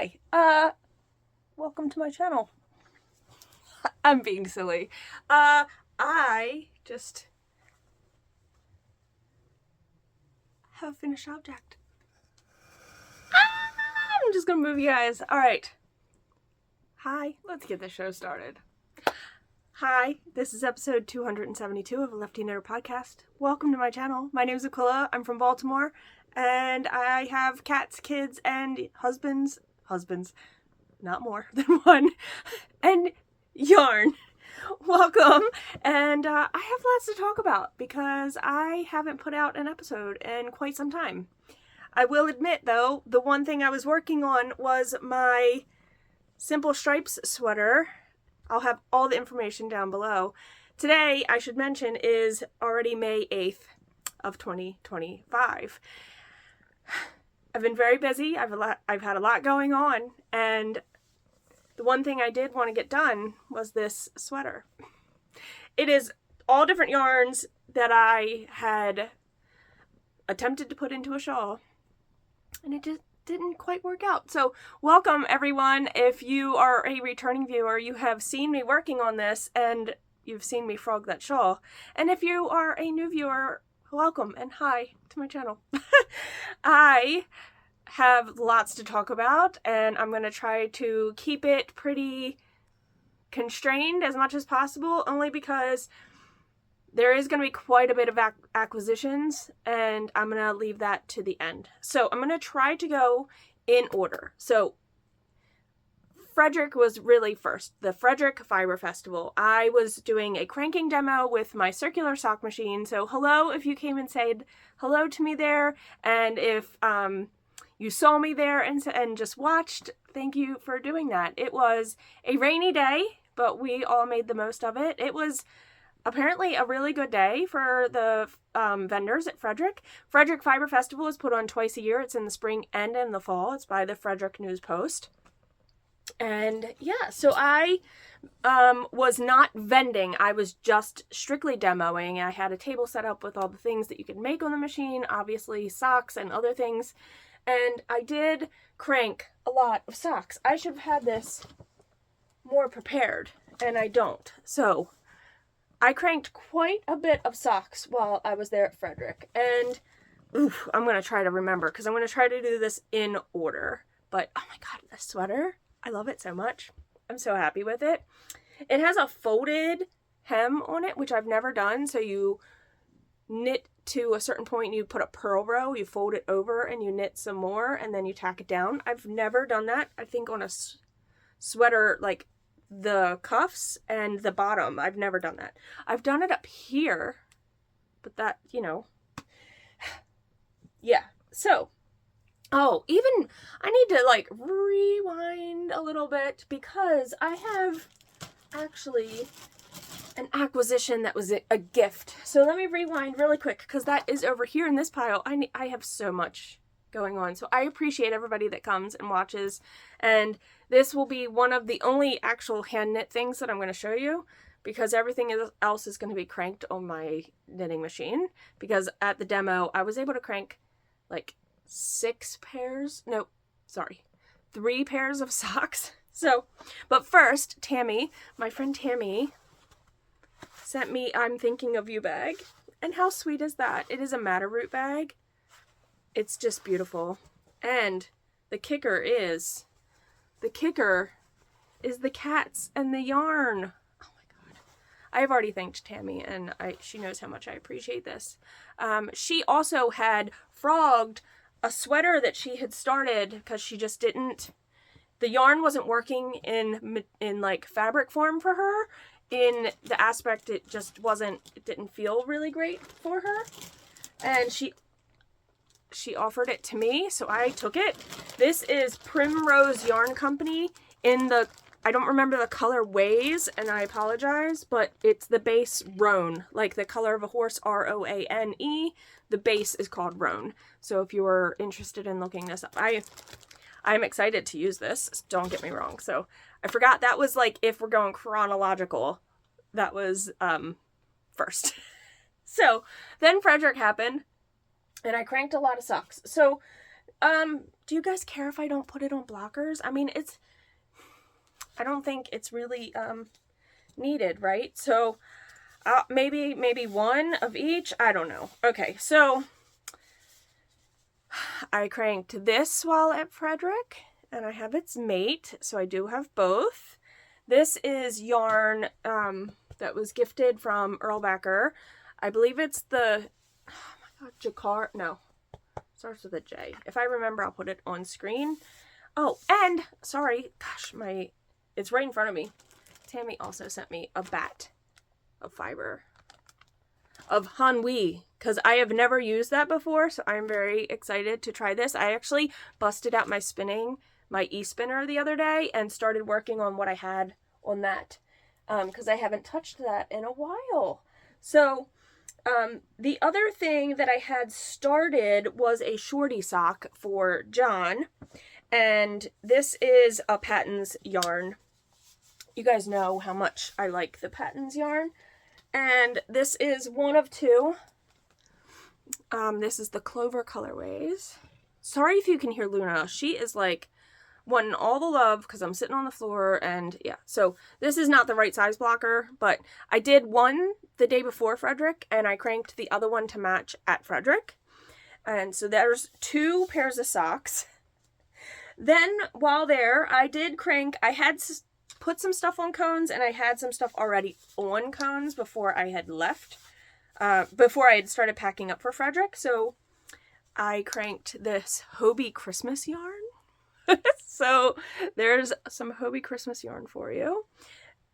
Hi, welcome to my channel. I'm being silly. I just have a finished object. I'm just gonna move you guys. Alright. Hi, let's get this show started. Hi, this is episode 272 of a Lefty Knitter podcast. Welcome to my channel. My name is Aquila. I'm from Baltimore, and I have cats, kids, and husbands, not more than one, and yarn. Welcome, and I have lots to talk about because I haven't put out an episode in quite some time. I will admit, though, the one thing I was working on was my Simple Stripes sweater. I'll have all the information down below. Today, I should mention, is already May 8th of 2025. I've been very busy. I've had a lot going on, and the one thing I did want to get done was this sweater. It is all different yarns that I had attempted to put into a shawl, and it just didn't quite work out. So welcome everyone. If you are a returning viewer, you have seen me working on this and you've seen me frog that shawl. And if you are a new viewer, welcome and hi to my channel. I have lots to talk about and I'm going to try to keep it pretty constrained as much as possible, only because there is going to be quite a bit of acquisitions, and I'm going to leave that to the end. So I'm going to try to go in order. So Frederick was really first, the Frederick Fiber Festival. I was doing a cranking demo with my circular sock machine. So hello if you came and said hello to me there, and if you saw me there and just watched, thank you for doing that. It was a rainy day, but we all made the most of it. It was apparently a really good day for the vendors at Frederick. Frederick Fiber Festival is put on twice a year. It's in the spring and in the fall. It's by the Frederick News Post. And yeah, so I was not vending. I was just strictly demoing. I had a table set up with all the things that you could make on the machine, obviously socks and other things. And I did crank a lot of socks. I should have had this more prepared, and I don't. So I cranked quite a bit of socks while I was there at Frederick, and oof, I'm going to try to remember because I'm going to try to do this in order. But oh my god, this sweater, I love it so much. I'm so happy with it. It has a folded hem on it, which I've never done. So you knit to a certain point, you put a purl row, you fold it over, and you knit some more, and then you tack it down. I've never done that. I think on a sweater, like the cuffs and the bottom, I've never done that. I've done it up here, but that, you know, yeah. So, oh, even I need to like rewind a little bit because I have actually an acquisition that was a gift. So let me rewind really quick because that is over here in this pile. I have so much going on. So I appreciate everybody that comes and watches, and this will be one of the only actual hand knit things that I'm going to show you because everything else is going to be cranked on my knitting machine, because at the demo I was able to crank like 3 pairs of socks. So, but first, Tammy, my friend Tammy, sent me I'm Thinking of You bag, and how sweet is that? It is a Matterroot bag. It's just beautiful. And the kicker is the cats and the yarn. Oh my god. I have already thanked Tammy, and she knows how much I appreciate this. She also had frogged a sweater that she had started because she just didn't, the yarn wasn't working in like fabric form for her. In the aspect, it didn't feel really great for her. And she offered it to me, so I took it. This is Primrose Yarn Company in the, I don't remember the color Ways, and I apologize, but it's the base Roan, like the color of a horse, R-O-A-N-E. The base is called Roan. So if you are interested in looking this up, I'm excited to use this, don't get me wrong. So I forgot that was like, if we're going chronological, that was first. So then Frederick happened, and I cranked a lot of socks. So do you guys care if I don't put it on blockers? I mean, I don't think it's really needed, right? So maybe one of each. I don't know. Okay, so I cranked this while at Frederick, and I have its mate, so I do have both. This is yarn that was gifted from Erlbacher. I believe it's the, oh my god, Jacquard, no, starts with a J. If I remember, I'll put it on screen. Oh, and, sorry, gosh, it's right in front of me. Tammy also sent me a bat of fiber of Hanwi, because I have never used that before, so I'm very excited to try this. I actually busted out my e-spinner the other day and started working on what I had on that, because I haven't touched that in a while. So the other thing that I had started was a shorty sock for John, and this is a Patons yarn. You guys know how much I like the Patons yarn, and this is one of two. This is the Clover colorways. Sorry if you can hear Luna. She is like wanting all the love because I'm sitting on the floor, and yeah. So this is not the right size blocker, but I did one the day before Frederick, and I cranked the other one to match at Frederick. And so there's 2 pairs of socks. Then while there, I did crank, I had put some stuff on cones, and I had some stuff already on cones before I had left, before I had started packing up for Frederick. So I cranked this Hobie Christmas yarn. So there's some Hobie Christmas yarn for you.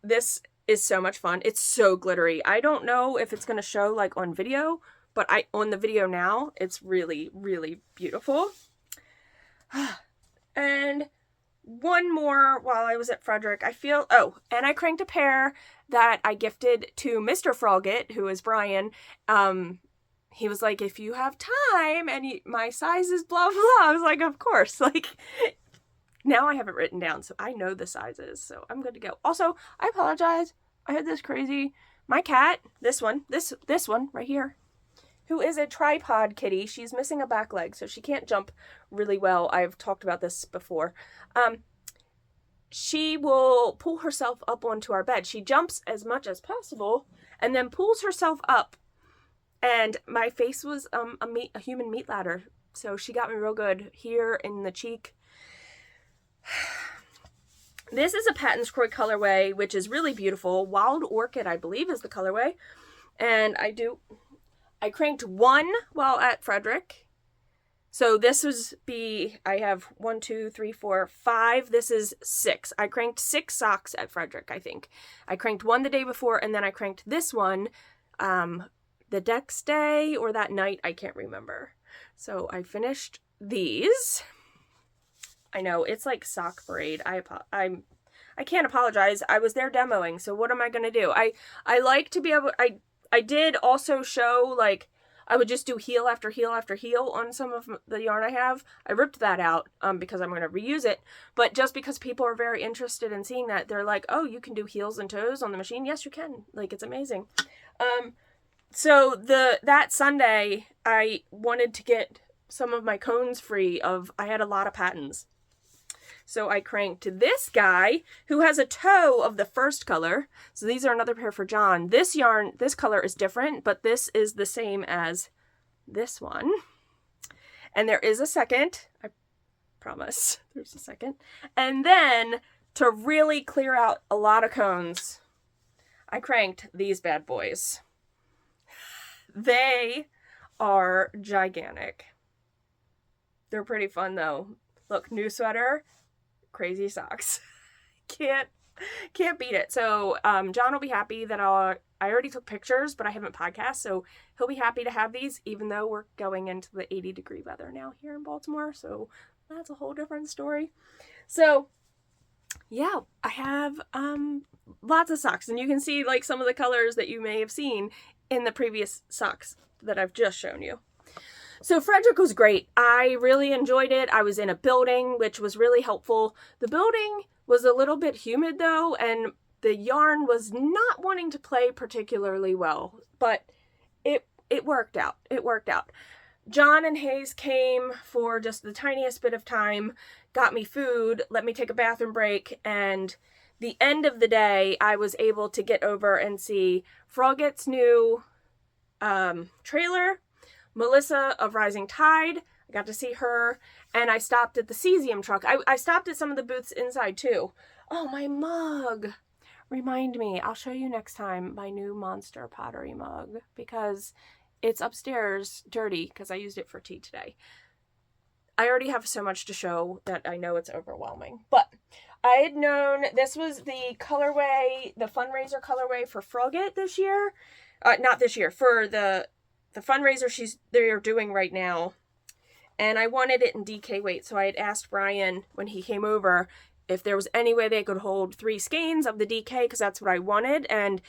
This is so much fun. It's so glittery. I don't know if it's going to show like on video, but on the video now, it's really, really beautiful. And one more while I was at Frederick, and I cranked a pair that I gifted to Mr. Frogget, who is Brian. He was like, if you have time, and my size is blah, blah. I was like, of course. Like, now I have it written down, so I know the sizes, so I'm good to go. Also, I apologize. I had this crazy, my cat, this one right here, who is a tripod kitty. She's missing a back leg, so she can't jump really well. I've talked about this before. She will pull herself up onto our bed. She jumps as much as possible and then pulls herself up. And my face was a human meat ladder, so she got me real good here in the cheek. This is a Patons Croy colorway, which is really beautiful. Wild Orchid, I believe, is the colorway. And I cranked one while at Frederick. So this I have 1, 2, 3, 4, 5. This is 6. I cranked 6 socks at Frederick, I think. I cranked one the day before, and then I cranked this one the next day or that night. I can't remember. So I finished these. I know, it's like sock parade. I can't apologize. I was there demoing, so what am I going to do? I like to be able... I did also show, like, I would just do heel after heel after heel on some of the yarn I have. I ripped that out because I'm going to reuse it. But just because people are very interested in seeing that, they're like, oh, you can do heels and toes on the machine? Yes, you can. Like, it's amazing. So that Sunday, I wanted to get some of my cones free I had a lot of patterns. So I cranked this guy who has a toe of the first color. So these are another pair for John. This yarn, this color is different, but this is the same as this one. And there is a second. I promise there's a second. And then to really clear out a lot of cones, I cranked these bad boys. They are gigantic. They're pretty fun though. Look, new sweater. Crazy socks. Can't beat it. So John will be happy that I already took pictures, but I haven't podcast, so he'll be happy to have these, even though we're going into the 80-degree weather now here in Baltimore, so that's a whole different story. So yeah, I have lots of socks, and you can see like some of the colors that you may have seen in the previous socks that I've just shown you. So Frederick was great. I really enjoyed it. I was in a building, which was really helpful. The building was a little bit humid though, and the yarn was not wanting to play particularly well, but it worked out. It worked out. John and Hayes came for just the tiniest bit of time, got me food, let me take a bathroom break, and the end of the day, I was able to get over and see Froggett's new trailer, Melissa of Rising Tide. I got to see her, and I stopped at the Cesium truck. I stopped at some of the booths inside too. Oh, my mug. Remind me, I'll show you next time my new Monster Pottery mug, because it's upstairs dirty because I used it for tea today. I already have so much to show that I know it's overwhelming. But I had known this was the colorway, the fundraiser colorway for Froggett this year. Not this year, for the fundraiser they're doing right now. And I wanted it in DK weight, so I had asked Brian when he came over if there was any way they could hold 3 skeins of the DK, because that's what I wanted. And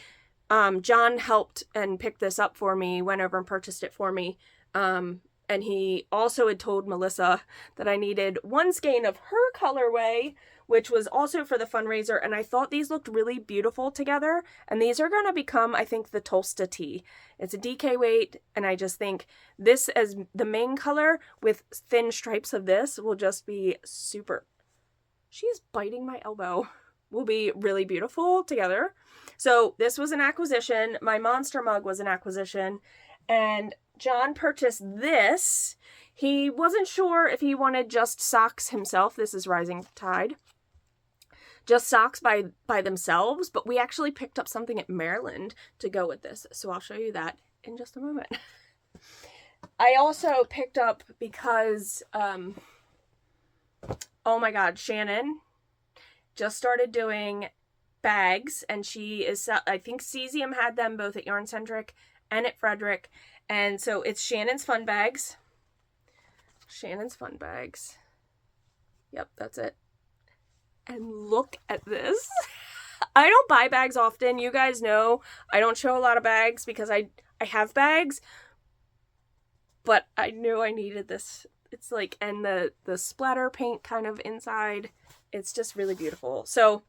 John helped and picked this up for me, went over and purchased it for me. And he also had told Melissa that I needed 1 skein of her colorway, which was also for the fundraiser. And I thought these looked really beautiful together. And these are going to become, I think, the Tolsta tee. It's a DK weight. And I just think this as the main color with thin stripes of this will just be super. She's biting my elbow. Will be really beautiful together. So this was an acquisition. My monster mug was an acquisition. And John purchased this. He wasn't sure if he wanted just socks himself. This is Rising Tide. Just socks by themselves. But we actually picked up something at Maryland to go with this. So I'll show you that in just a moment. I also picked up because, oh my God, Shannon just started doing bags, and she is, I think Cesium had them both at Yarn Centric and at Frederick, and so it's Shannon's Fun Bags. Shannon's Fun Bags. Yep, that's it. And look at this. I don't buy bags often. You guys know I don't show a lot of bags because I have bags, but I knew I needed this. It's like, and the splatter paint kind of inside. It's just really beautiful. So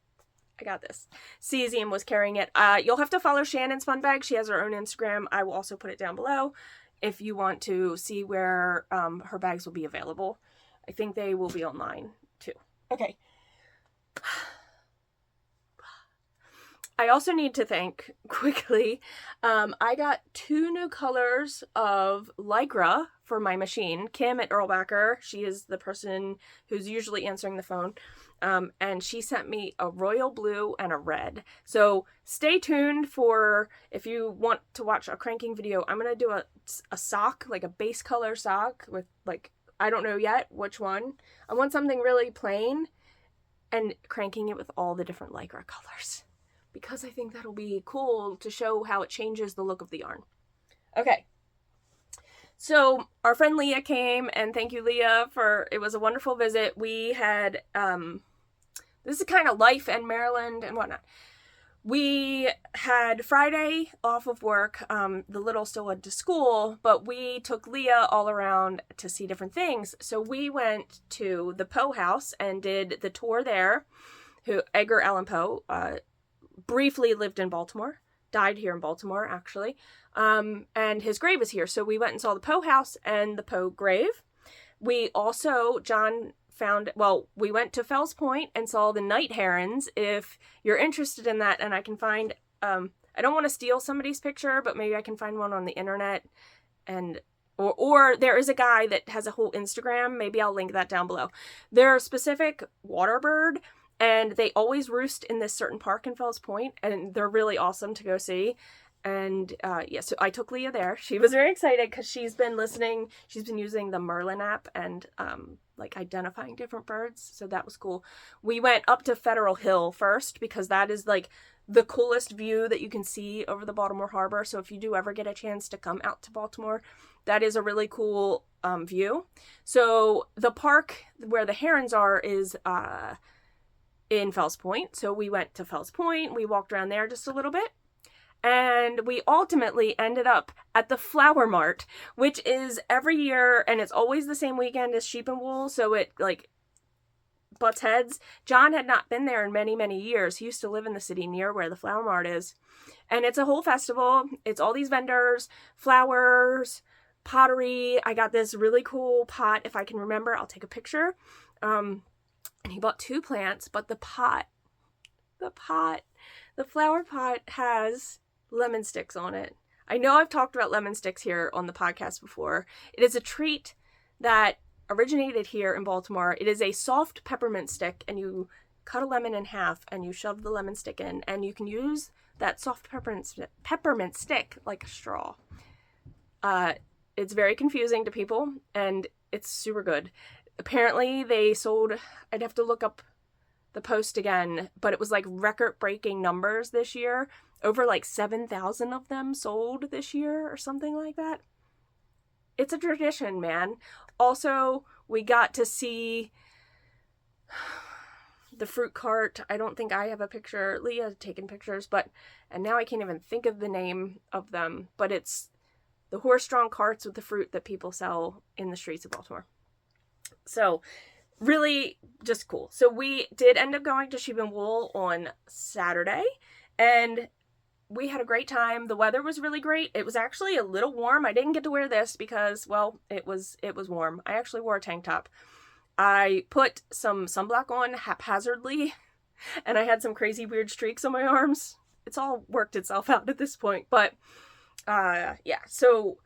I got this. Cesium was carrying it. You'll have to follow Shannon's Fun Bag. She has her own Instagram. I will also put it down below if you want to see where her bags will be available. I think they will be online too. Okay. I also need to thank quickly. I got 2 new colors of Lycra for my machine. Kim at Earlbacker, she is the person who's usually answering the phone. And she sent me a royal blue and a red. So stay tuned for, if you want to watch a cranking video, I'm going to do a sock, like a base color sock with like, I don't know yet which one. I want something really plain and cranking it with all the different Lycra colors, because I think that'll be cool to show how it changes the look of the yarn. Okay. So our friend Leah came, and thank you, Leah, it was a wonderful visit. We had, this is kind of life in Maryland and whatnot. We had Friday off of work. The little still went to school, but we took Leah all around to see different things. So we went to the Poe house and did the tour there. Edgar Allan Poe briefly lived in Baltimore, died here in Baltimore, actually. And his grave is here. So we went and saw the Poe house and the Poe grave. We also, we went to Fells Point and saw the night herons, if you're interested in that. And I can find, I don't want to steal somebody's picture, but maybe I can find one on the internet. And, or there is a guy that has a whole Instagram. Maybe I'll link that down below. They're a specific water bird, and they always roost in this certain park in Fells Point, and they're really awesome to go see. And so I took Leah there. She was very excited because she's been listening. She's been using the Merlin app and like identifying different birds. So that was cool. We went up to Federal Hill first because that is like the coolest view that you can see over the Baltimore Harbor. So if you do ever get a chance to come out to Baltimore, that is a really cool view. So the park where the herons are is in Fells Point. So we went to Fells Point. We walked around there just a little bit. And we ultimately ended up at the Flower Mart, which is every year, and it's always the same weekend as Sheep and Wool, so it, like, butts heads. John had not been there in many, many years. He used to live in the city near where the Flower Mart is. And it's a whole festival. It's all these vendors, flowers, Pottery. I got this really cool pot. If I can remember, I'll take a picture. And he bought 2 plants, but the flower pot has lemon sticks on it. I know I've talked about lemon sticks here on the podcast before. It is a treat that originated here in Baltimore. It is a soft peppermint stick, and you cut a lemon in half and you shove the lemon stick in, and you can use that soft peppermint stick like a straw. It's very confusing to people, and it's super good. Apparently they sold, I'd have to look up the post again, but it was like record-breaking numbers this year. Over like 7,000 of them sold this year or something like that. It's a tradition, man. Also, we got to see the fruit cart. I don't think I have a picture. Leah had taken pictures, and now I can't even think of the name of them, but it's the horse-drawn carts with the fruit that people sell in the streets of Baltimore. So, really just cool. So we did end up going to Sheep and Wool on Saturday, and we had a great time. The weather was really great. It was actually a little warm. I didn't get to wear this because, well, it was warm. I actually wore a tank top. I put some sunblock on haphazardly, and I had some crazy weird streaks on my arms. It's all worked itself out at this point, but yeah. So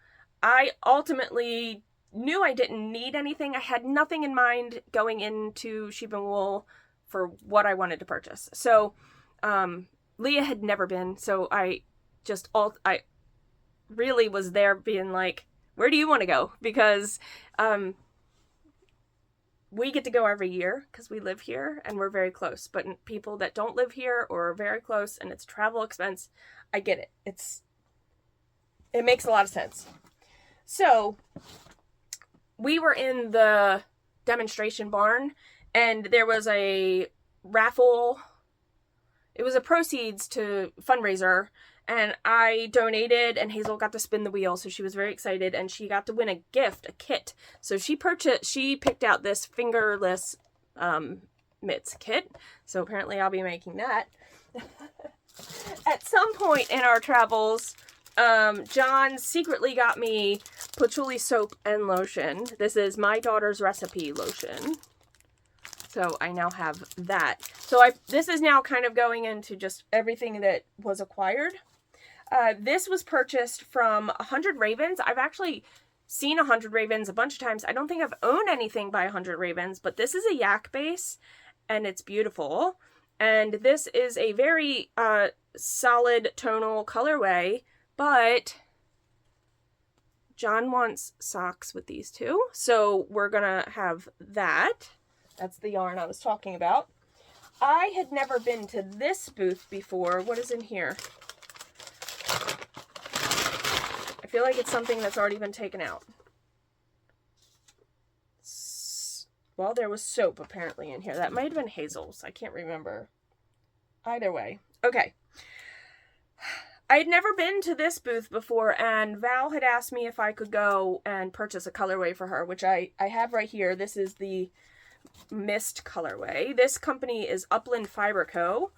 I ultimately knew I didn't need anything. I had nothing in mind going into Sheep and Wool for what I wanted to purchase. So Leah had never been, so I really was there being like, where do you want to go? Because we get to go every year because we live here and we're very close. But people that don't live here or are very close and it's travel expense, I get it. It makes a lot of sense. So we were in the demonstration barn, and there was a raffle. It was a proceeds to fundraiser, and I donated, and Hazel got to spin the wheel, so she was very excited, and she got to win a gift, a kit. So she picked out this fingerless mitts kit, so apparently I'll be making that. At some point in our travels, John secretly got me patchouli soap and lotion. This is my daughter's recipe lotion. So I now have that. So this is now kind of going into just everything that was acquired. This was purchased from 100 Ravens. I've actually seen 100 Ravens a bunch of times. I don't think I've owned anything by 100 Ravens, but this is a yak base, and it's beautiful. And this is a very solid tonal colorway, but John wants socks with these two, so we're gonna have that. That's the yarn I was talking about. I had never been to this booth before. What is in here? I feel like it's something that's already been taken out. Well, there was soap apparently in here. That might have been Hazel's. I can't remember. Either way. Okay. I had never been to this booth before, and Val had asked me if I could go and purchase a colorway for her, which I have right here. This is the Mist colorway. This company is Upland Fiber Co.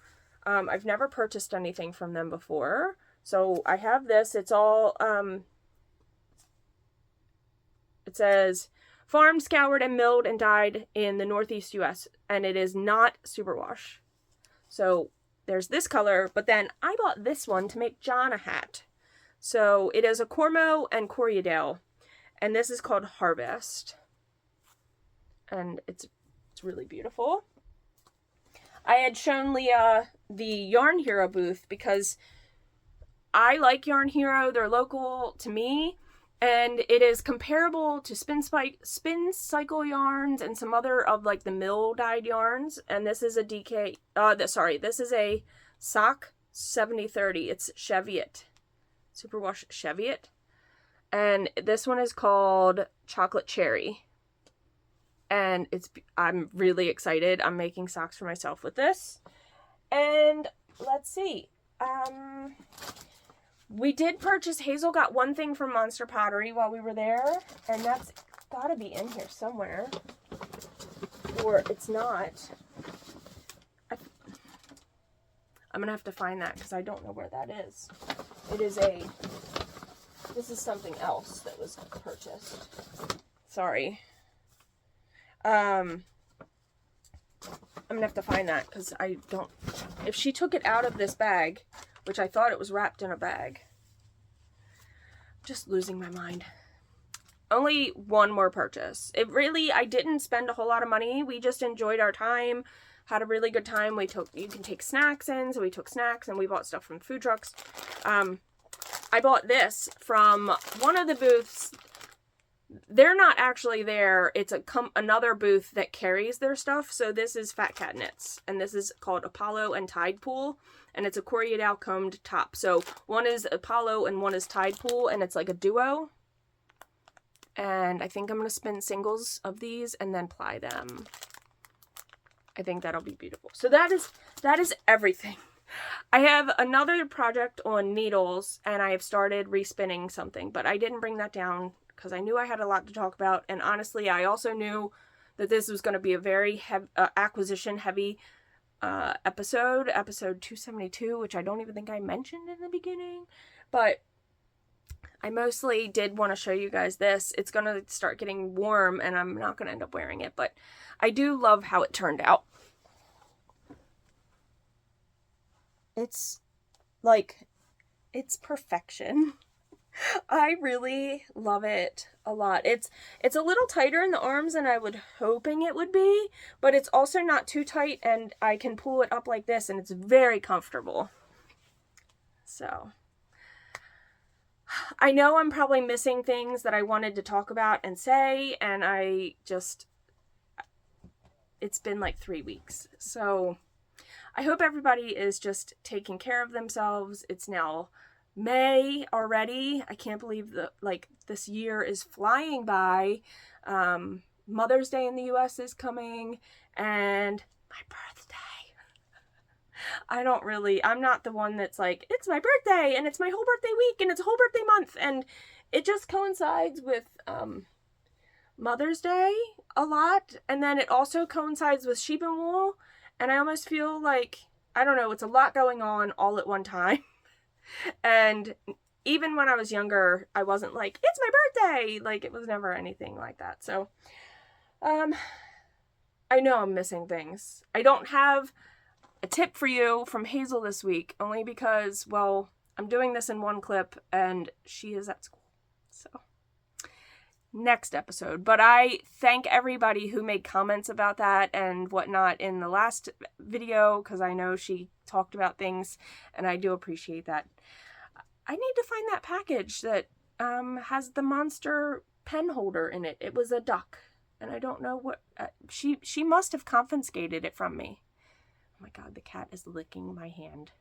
I've never purchased anything from them before, so I have this. It's all, it says, farmed, scoured, and milled and dyed in the Northeast U.S., and it is not superwash. So there's this color, but then I bought this one to make John a hat. So it is a Cormo and Corriedale, and this is called Harvest. And it's really beautiful. I had shown Leah the Yarn Hero booth because I like Yarn Hero. They're local to me, and it is comparable to Spin Cycle yarns and some other of like the mill dyed yarns. And this is a this is a sock 7030. It's Cheviot, superwash Cheviot, and this one is called Chocolate Cherry. And I'm really excited. I'm making socks for myself with this. And let's see. We did purchase, Hazel got one thing from Monster Pottery while we were there. And that's gotta be in here somewhere. Or it's not. I'm gonna have to find that because I don't know where that is. It is a This is something else that was purchased. Sorry. I'm gonna have to find that because I don't... If she took it out of this bag, which I thought it was wrapped in a bag. Just losing my mind. Only one more purchase. It really, I didn't spend a whole lot of money. We just enjoyed our time. Had a really good time. You can take snacks in, so we took snacks and we bought stuff from food trucks. I bought this from one of the booths. They're not actually there. It's another booth that carries their stuff. So this is CatKnits, and this is called Apollo and Tide Pool, and it's a Corriedale combed top. So one is Apollo and one is Tide Pool, and it's like a duo. And I think I'm going to spin singles of these and then ply them. I think that'll be beautiful. So that is everything. I have another project on needles, and I have started respinning something, but I didn't bring that down because I knew I had a lot to talk about. And honestly, I also knew that this was going to be a very acquisition heavy episode 272, which I don't even think I mentioned in the beginning, but I mostly did want to show you guys this. It's going to start getting warm and I'm not going to end up wearing it, but I do love how it turned out. It's like, it's perfection. I really love it a lot. It's a little tighter in the arms than I was hoping it would be, but it's also not too tight, and I can pull it up like this and it's very comfortable. So I know I'm probably missing things that I wanted to talk about and say, and it's been like 3 weeks. So I hope everybody is just taking care of themselves. It's now May already. I can't believe this year is flying by. Mother's Day in the US is coming, and my birthday. I'm not the one that's like, it's my birthday and it's my whole birthday week and it's a whole birthday month, and it just coincides with Mother's Day a lot, and then it also coincides with sheep and wool, and I almost feel like, I don't know, it's a lot going on all at one time. And even when I was younger, I wasn't like, it's my birthday, like it was never anything like that. So I know I'm missing things. I don't have a tip for you from Hazel this week, only because, well, I'm doing this in one clip and she is at school. So next episode. But I thank everybody who made comments about that and whatnot in the last video, because I know she talked about things and I do appreciate that. I need to find that package that has the monster pen holder in it. It was a duck, and I don't know what she must have confiscated it from me. Oh my god, the cat is licking my hand.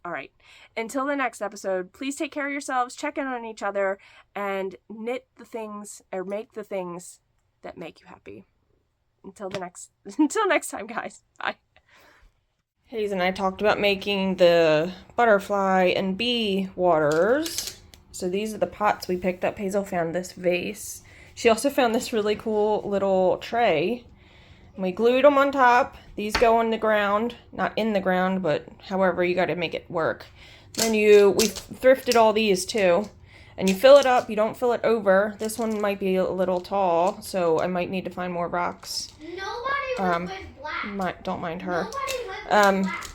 All right, until the next episode, please take care of yourselves, check in on each other, and knit the things, or make the things that make you happy. Until next time, guys. Bye. Hayes and I talked about making the butterfly and bee waters. So these are the pots we picked up. Hazel found this vase. She also found this really cool little tray. And we glued them on top. These go on the ground. Not in the ground, but however, you got to make it work. Then we thrifted all these too. And you fill it up. You don't fill it over. This one might be a little tall, so I might need to find more rocks. Nobody lives with black. Don't mind her. Nobody lives with black.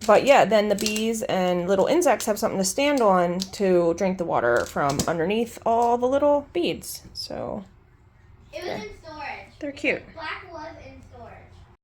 But yeah, then the bees and little insects have something to stand on to drink the water from underneath all the little beads. So It was in storage. they're cute. Black